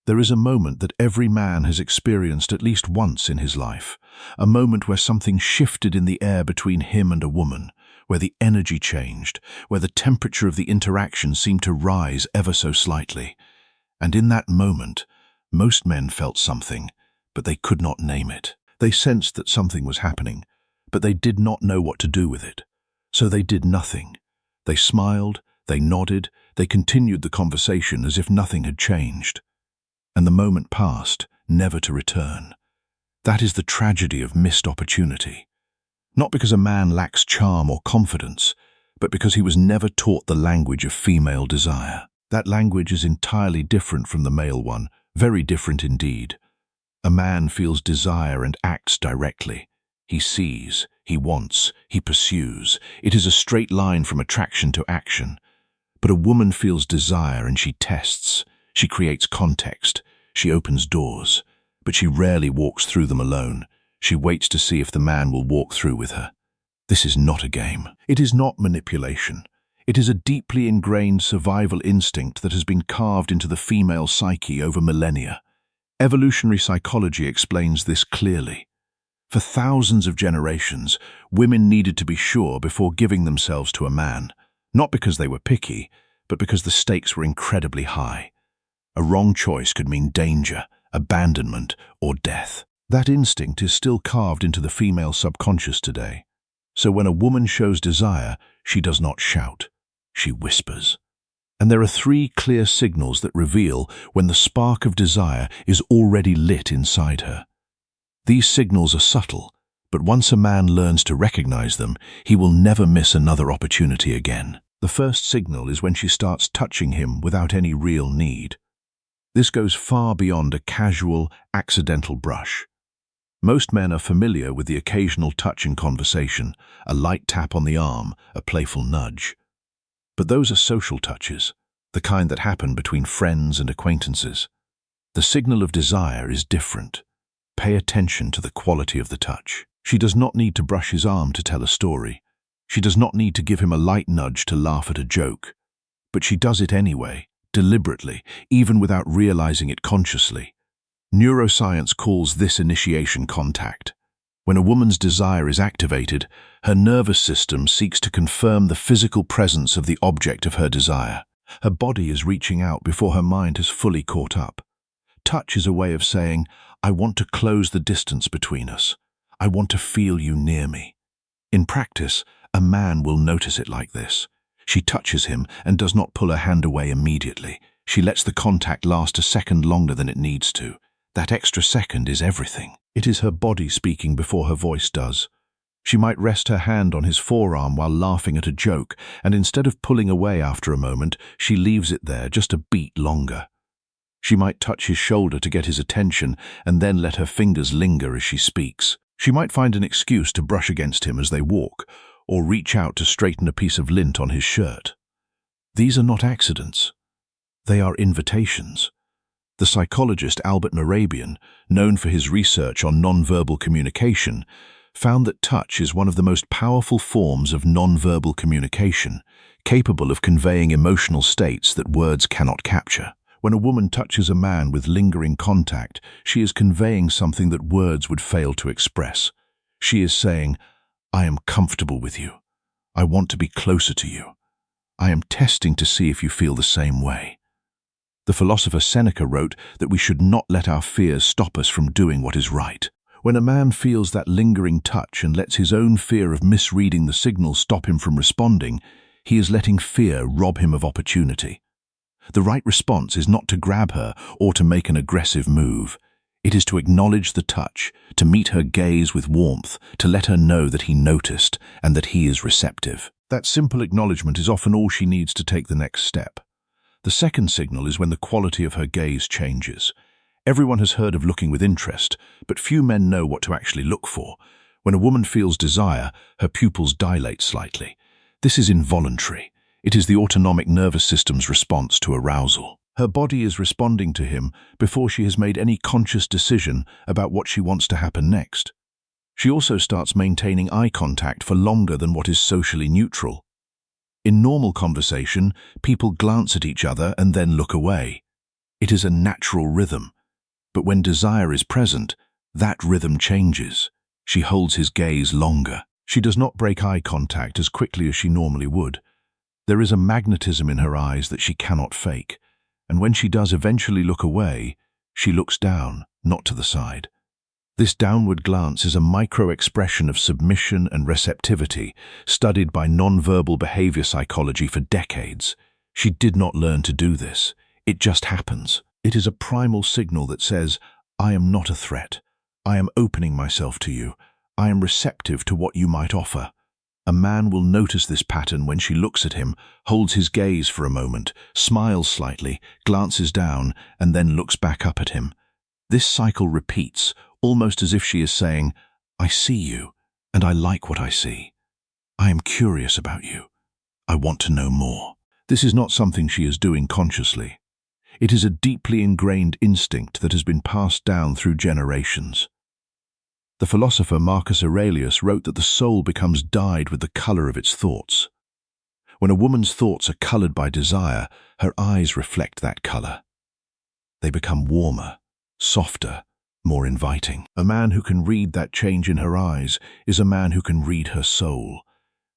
There is a moment that every man has experienced at least once in his life, a moment where something shifted in the air between him and a woman, where the energy changed, where the temperature of the interaction seemed to rise ever so slightly. And in that moment, most men felt something, but they could not name it. They sensed that something was happening, but they did not know what to do with it. So they did nothing. They smiled, they nodded, they continued the conversation as if nothing had changed. And the moment passed, never to return. That is the tragedy of missed opportunity. Not because a man lacks charm or confidence, but because he was never taught the language of female desire. That language is entirely different from the male one, very different indeed. A man feels desire and acts directly. He sees, he wants, he pursues. It is a straight line from attraction to action. But a woman feels desire and she tests. She creates context. She opens doors. But she rarely walks through them alone. She waits to see if the man will walk through with her. This is not a game. It is not manipulation. It is a deeply ingrained survival instinct that has been carved into the female psyche over millennia. Evolutionary psychology explains this clearly. For thousands of generations, women needed to be sure before giving themselves to a man, not because they were picky, but because the stakes were incredibly high. A wrong choice could mean danger, abandonment, or death. That instinct is still carved into the female subconscious today. So when a woman shows desire, she does not shout, she whispers. And there are 3 clear signals that reveal when the spark of desire is already lit inside her. These signals are subtle, but once a man learns to recognize them, he will never miss another opportunity again. The first signal is when she starts touching him without any real need. This goes far beyond a casual, accidental brush. Most men are familiar with the occasional touch in conversation, a light tap on the arm, a playful nudge. But those are social touches, the kind that happen between friends and acquaintances. The signal of desire is different. Pay attention to the quality of the touch. She does not need to brush his arm to tell a story. She does not need to give him a light nudge to laugh at a joke. But she does it anyway, deliberately, even without realizing it consciously. Neuroscience calls this initiation contact. When a woman's desire is activated, her nervous system seeks to confirm the physical presence of the object of her desire. Her body is reaching out before her mind has fully caught up. Touch is a way of saying, I want to close the distance between us. I want to feel you near me. In practice, a man will notice it like this. She touches him and does not pull her hand away immediately. She lets the contact last a second longer than it needs to. That extra second is everything. It is her body speaking before her voice does. She might rest her hand on his forearm while laughing at a joke, and instead of pulling away after a moment, she leaves it there just a beat longer. She might touch his shoulder to get his attention and then let her fingers linger as she speaks. She might find an excuse to brush against him as they walk, or reach out to straighten a piece of lint on his shirt. These are not accidents. They are invitations. The psychologist Albert Mehrabian, known for his research on nonverbal communication, found that touch is one of the most powerful forms of nonverbal communication, capable of conveying emotional states that words cannot capture. When a woman touches a man with lingering contact, she is conveying something that words would fail to express. She is saying, I am comfortable with you. I want to be closer to you. I am testing to see if you feel the same way. The philosopher Seneca wrote that we should not let our fears stop us from doing what is right. When a man feels that lingering touch and lets his own fear of misreading the signal stop him from responding, he is letting fear rob him of opportunity. The right response is not to grab her or to make an aggressive move. It is to acknowledge the touch, to meet her gaze with warmth, to let her know that he noticed and that he is receptive. That simple acknowledgement is often all she needs to take the next step. The second signal is when the quality of her gaze changes. Everyone has heard of looking with interest, but few men know what to actually look for. When a woman feels desire, her pupils dilate slightly. This is involuntary. It is the autonomic nervous system's response to arousal. Her body is responding to him before she has made any conscious decision about what she wants to happen next. She also starts maintaining eye contact for longer than what is socially neutral. In normal conversation, people glance at each other and then look away. It is a natural rhythm. But when desire is present, that rhythm changes. She holds his gaze longer. She does not break eye contact as quickly as she normally would. There is a magnetism in her eyes that she cannot fake, and when she does eventually look away, she looks down, not to the side. This downward glance is a micro-expression of submission and receptivity, studied by nonverbal behavior psychology for decades. She did not learn to do this. It just happens. It is a primal signal that says, I am not a threat. I am opening myself to you. I am receptive to what you might offer. A man will notice this pattern when she looks at him, holds his gaze for a moment, smiles slightly, glances down, and then looks back up at him. This cycle repeats, almost as if she is saying, I see you, and I like what I see. I am curious about you. I want to know more. This is not something she is doing consciously. It is a deeply ingrained instinct that has been passed down through generations. The philosopher Marcus Aurelius wrote that the soul becomes dyed with the color of its thoughts. When a woman's thoughts are colored by desire, her eyes reflect that color. They become warmer, softer, more inviting. A man who can read that change in her eyes is a man who can read her soul.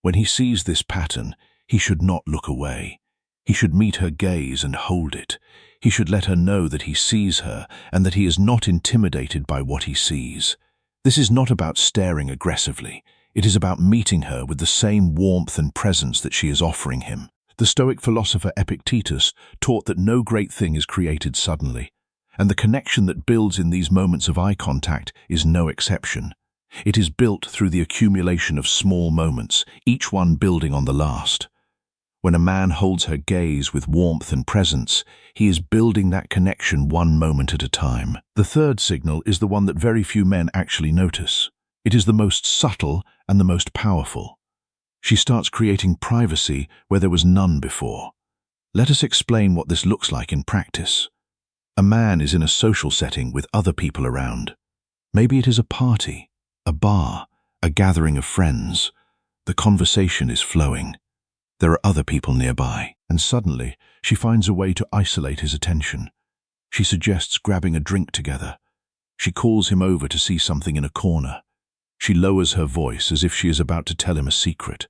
When he sees this pattern, he should not look away. He should meet her gaze and hold it. He should let her know that he sees her and that he is not intimidated by what he sees. This is not about staring aggressively. It is about meeting her with the same warmth and presence that she is offering him. The Stoic philosopher Epictetus taught that no great thing is created suddenly, and the connection that builds in these moments of eye contact is no exception. It is built through the accumulation of small moments, each one building on the last. When a man holds her gaze with warmth and presence, he is building that connection one moment at a time. The third signal is the one that very few men actually notice. It is the most subtle and the most powerful. She starts creating privacy where there was none before. Let us explain what this looks like in practice. A man is in a social setting with other people around. Maybe it is a party, a bar, a gathering of friends. The conversation is flowing. There are other people nearby, and suddenly she finds a way to isolate his attention. She suggests grabbing a drink together. She calls him over to see something in a corner. She lowers her voice as if she is about to tell him a secret.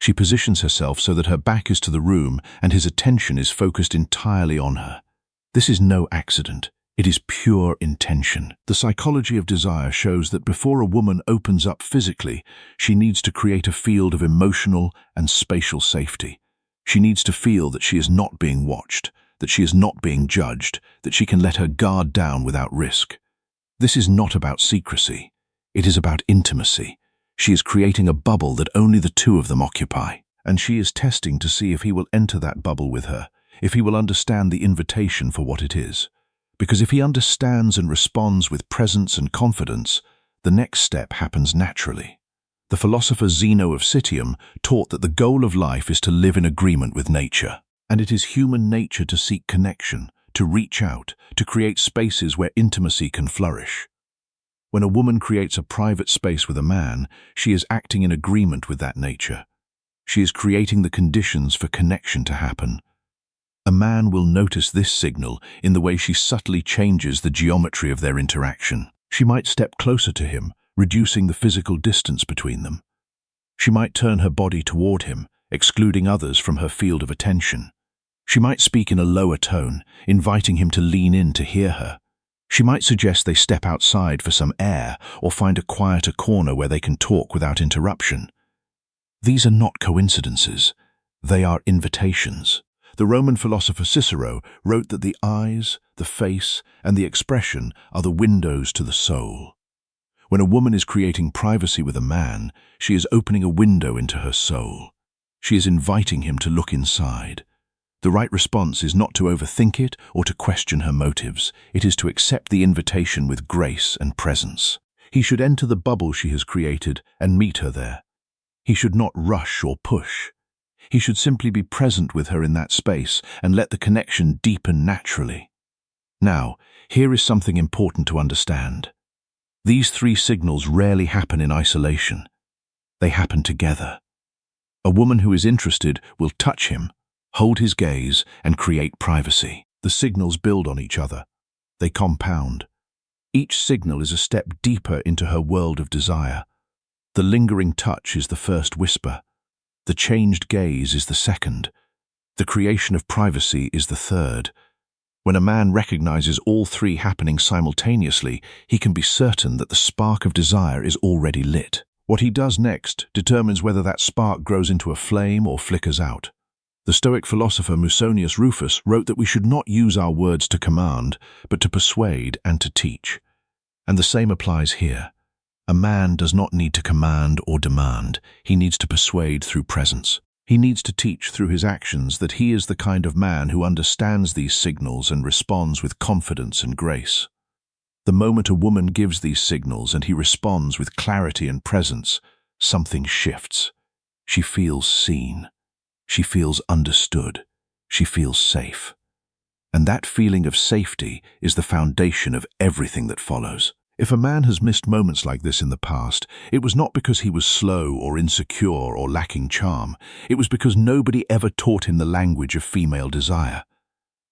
She positions herself so that her back is to the room and his attention is focused entirely on her. This is no accident. It is pure intention. The psychology of desire shows that before a woman opens up physically, she needs to create a field of emotional and spatial safety. She needs to feel that she is not being watched, that she is not being judged, that she can let her guard down without risk. This is not about secrecy. It is about intimacy. She is creating a bubble that only the two of them occupy, and she is testing to see if he will enter that bubble with her, if he will understand the invitation for what it is. Because if he understands and responds with presence and confidence, the next step happens naturally. The philosopher Zeno of Citium taught that the goal of life is to live in agreement with nature, and it is human nature to seek connection, to reach out, to create spaces where intimacy can flourish. When a woman creates a private space with a man, she is acting in agreement with that nature. She is creating the conditions for connection to happen. A man will notice this signal in the way she subtly changes the geometry of their interaction. She might step closer to him, reducing the physical distance between them. She might turn her body toward him, excluding others from her field of attention. She might speak in a lower tone, inviting him to lean in to hear her. She might suggest they step outside for some air or find a quieter corner where they can talk without interruption. These are not coincidences. They are invitations. The Roman philosopher Cicero wrote that the eyes, the face, and the expression are the windows to the soul. When a woman is creating privacy with a man, she is opening a window into her soul. She is inviting him to look inside. The right response is not to overthink it or to question her motives. It is to accept the invitation with grace and presence. He should enter the bubble she has created and meet her there. He should not rush or push. He should simply be present with her in that space and let the connection deepen naturally. Now, here is something important to understand. These three signals rarely happen in isolation. They happen together. A woman who is interested will touch him, hold his gaze, and create privacy. The signals build on each other. They compound. Each signal is a step deeper into her world of desire. The lingering touch is the first whisper. The changed gaze is the second. The creation of privacy is the third. When a man recognizes all three happening simultaneously, he can be certain that the spark of desire is already lit. What he does next determines whether that spark grows into a flame or flickers out. The Stoic philosopher Musonius Rufus wrote that we should not use our words to command, but to persuade and to teach. And the same applies here. A man does not need to command or demand. He needs to persuade through presence. He needs to teach through his actions that he is the kind of man who understands these signals and responds with confidence and grace. The moment a woman gives these signals and he responds with clarity and presence, something shifts. She feels seen. She feels understood. She feels safe. And that feeling of safety is the foundation of everything that follows. If a man has missed moments like this in the past, it was not because he was slow or insecure or lacking charm. It was because nobody ever taught him the language of female desire.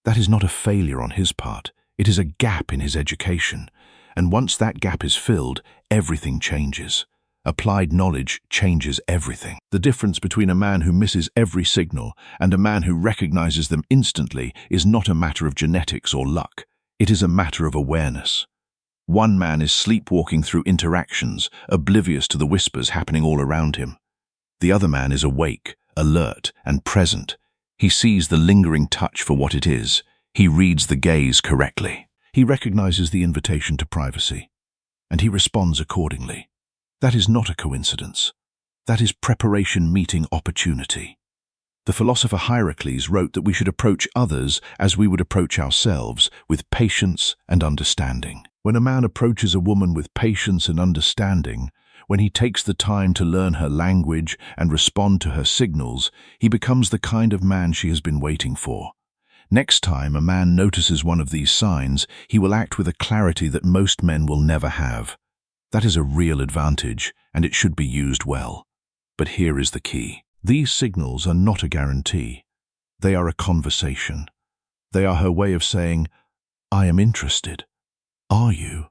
That is not a failure on his part. It is a gap in his education. And once that gap is filled, everything changes. Applied knowledge changes everything. The difference between a man who misses every signal and a man who recognizes them instantly is not a matter of genetics or luck. It is a matter of awareness. One man is sleepwalking through interactions, oblivious to the whispers happening all around him. The other man is awake, alert, and present. He sees the lingering touch for what it is. He reads the gaze correctly. He recognizes the invitation to privacy, and he responds accordingly. That is not a coincidence. That is preparation meeting opportunity. The philosopher Hierocles wrote that we should approach others as we would approach ourselves, with patience and understanding. When a man approaches a woman with patience and understanding, when he takes the time to learn her language and respond to her signals, he becomes the kind of man she has been waiting for. Next time a man notices one of these signs, he will act with a clarity that most men will never have. That is a real advantage, and it should be used well. But here is the key. These signals are not a guarantee. They are a conversation. They are her way of saying, "I am interested. Are you?"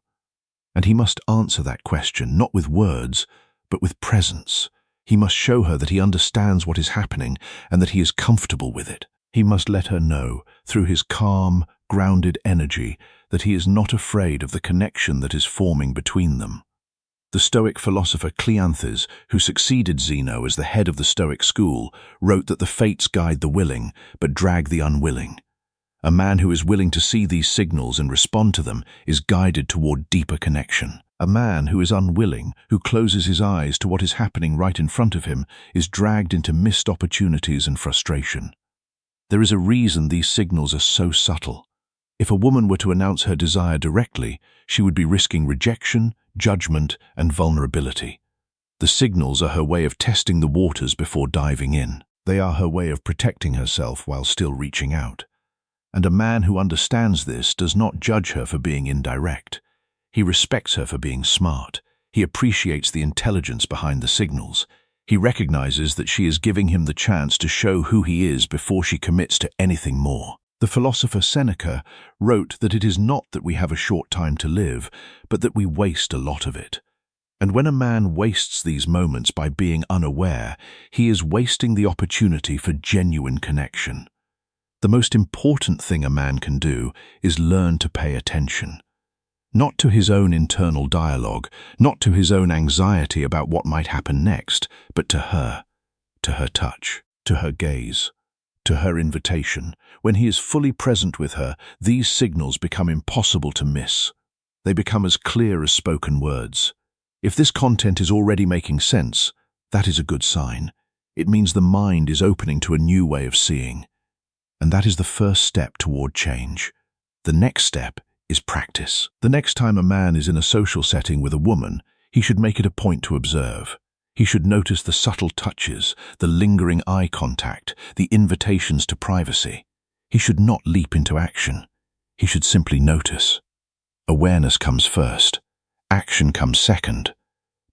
And he must answer that question, not with words, but with presence. He must show her that he understands what is happening and that he is comfortable with it. He must let her know, through his calm, grounded energy, that he is not afraid of the connection that is forming between them. The Stoic philosopher Cleanthes, who succeeded Zeno as the head of the Stoic school, wrote that the fates guide the willing, but drag the unwilling. A man who is willing to see these signals and respond to them is guided toward deeper connection. A man who is unwilling, who closes his eyes to what is happening right in front of him, is dragged into missed opportunities and frustration. There is a reason these signals are so subtle. If a woman were to announce her desire directly, she would be risking rejection, judgment, and vulnerability. The signals are her way of testing the waters before diving in. They are her way of protecting herself while still reaching out. And a man who understands this does not judge her for being indirect. He respects her for being smart. He appreciates the intelligence behind the signals. He recognizes that she is giving him the chance to show who he is before she commits to anything more. The philosopher Seneca wrote that it is not that we have a short time to live, but that we waste a lot of it. And when a man wastes these moments by being unaware, he is wasting the opportunity for genuine connection. The most important thing a man can do is learn to pay attention. Not to his own internal dialogue, not to his own anxiety about what might happen next, but to her touch, to her gaze, to her invitation. When he is fully present with her, these signals become impossible to miss. They become as clear as spoken words. If this content is already making sense, that is a good sign. It means the mind is opening to a new way of seeing. And that is the first step toward change. The next step is practice. The next time a man is in a social setting with a woman, he should make it a point to observe. He should notice the subtle touches, the lingering eye contact, the invitations to privacy. He should not leap into action. He should simply notice. Awareness comes first. Action comes second.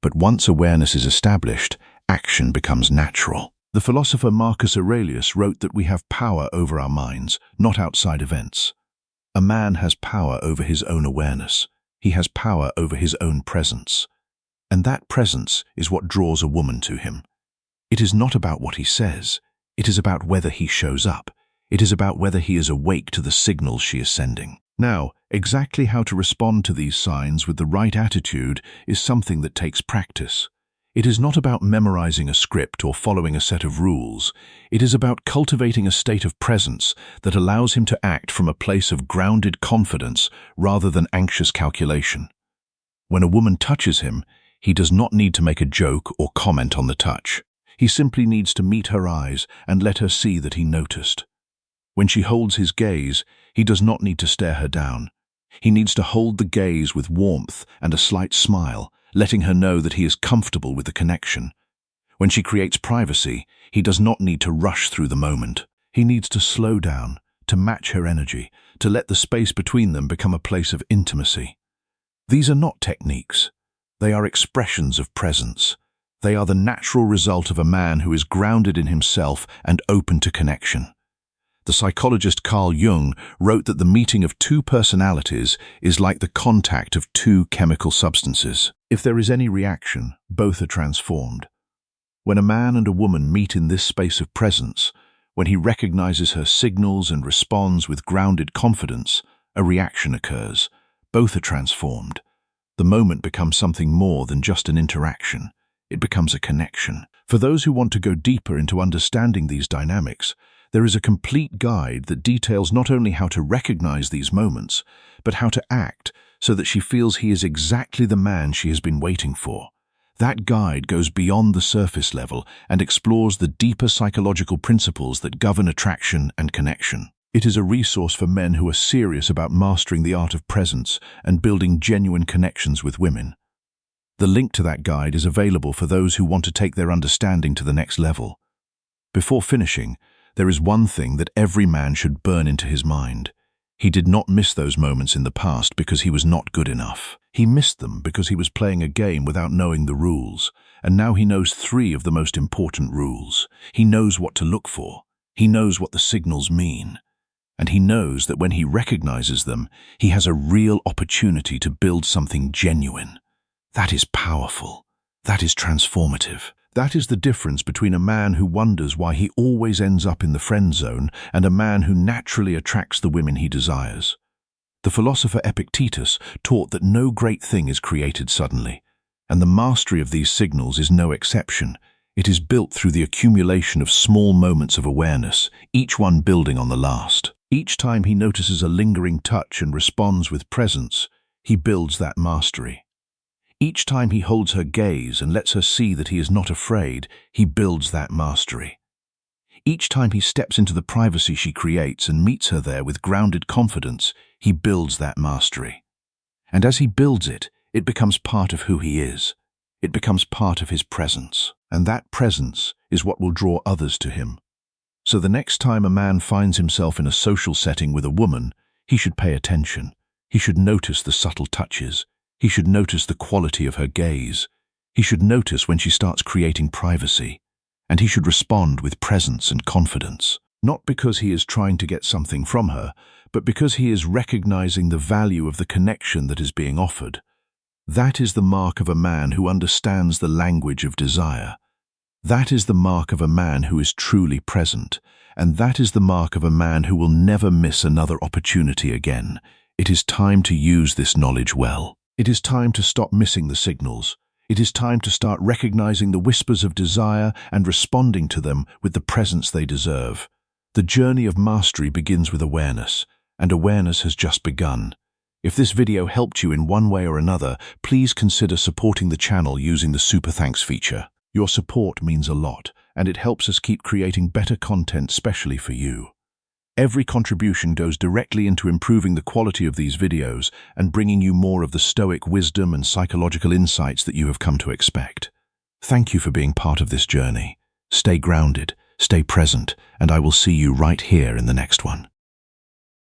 But once awareness is established, action becomes natural. The philosopher Marcus Aurelius wrote that we have power over our minds, not outside events. A man has power over his own awareness. He has power over his own presence. And that presence is what draws a woman to him. It is not about what he says. It is about whether he shows up. It is about whether he is awake to the signals she is sending. Now, exactly how to respond to these signs with the right attitude is something that takes practice. It is not about memorizing a script or following a set of rules. It is about cultivating a state of presence that allows him to act from a place of grounded confidence rather than anxious calculation. When a woman touches him, he does not need to make a joke or comment on the touch. He simply needs to meet her eyes and let her see that he noticed. When she holds his gaze, he does not need to stare her down. He needs to hold the gaze with warmth and a slight smile, letting her know that he is comfortable with the connection. When she creates privacy, he does not need to rush through the moment. He needs to slow down, to match her energy, to let the space between them become a place of intimacy. These are not techniques. They are expressions of presence. They are the natural result of a man who is grounded in himself and open to connection. The psychologist Carl Jung wrote that the meeting of two personalities is like the contact of two chemical substances. If there is any reaction, both are transformed. When a man and a woman meet in this space of presence, when he recognizes her signals and responds with grounded confidence, a reaction occurs. Both are transformed. The moment becomes something more than just an interaction. It becomes a connection. For those who want to go deeper into understanding these dynamics, there is a complete guide that details not only how to recognize these moments, but how to act so that she feels he is exactly the man she has been waiting for. That guide goes beyond the surface level and explores the deeper psychological principles that govern attraction and connection. It is a resource for men who are serious about mastering the art of presence and building genuine connections with women. The link to that guide is available for those who want to take their understanding to the next level. Before finishing, there is one thing that every man should burn into his mind. He did not miss those moments in the past because he was not good enough. He missed them because he was playing a game without knowing the rules, and now he knows 3 of the most important rules. He knows what to look for. He knows what the signals mean. And he knows that when he recognizes them, he has a real opportunity to build something genuine. That is powerful. That is transformative. That is the difference between a man who wonders why he always ends up in the friend zone and a man who naturally attracts the women he desires. The philosopher Epictetus taught that no great thing is created suddenly, and the mastery of these signals is no exception. It is built through the accumulation of small moments of awareness, each one building on the last. Each time he notices a lingering touch and responds with presence, he builds that mastery. Each time he holds her gaze and lets her see that he is not afraid, he builds that mastery. Each time he steps into the privacy she creates and meets her there with grounded confidence, he builds that mastery. And as he builds it, it becomes part of who he is. It becomes part of his presence. And that presence is what will draw others to him. So the next time a man finds himself in a social setting with a woman, he should pay attention. He should notice the subtle touches. He should notice the quality of her gaze. He should notice when she starts creating privacy. And he should respond with presence and confidence, not because he is trying to get something from her, but because he is recognizing the value of the connection that is being offered. That is the mark of a man who understands the language of desire. That is the mark of a man who is truly present, and that is the mark of a man who will never miss another opportunity again. It is time to use this knowledge well. It is time to stop missing the signals. It is time to start recognizing the whispers of desire and responding to them with the presence they deserve. The journey of mastery begins with awareness, and awareness has just begun. If this video helped you in one way or another, please consider supporting the channel using the Super Thanks feature. Your support means a lot, and it helps us keep creating better content specially for you. Every contribution goes directly into improving the quality of these videos and bringing you more of the Stoic wisdom and psychological insights that you have come to expect. Thank you for being part of this journey. Stay grounded, stay present, and I will see you right here in the next one.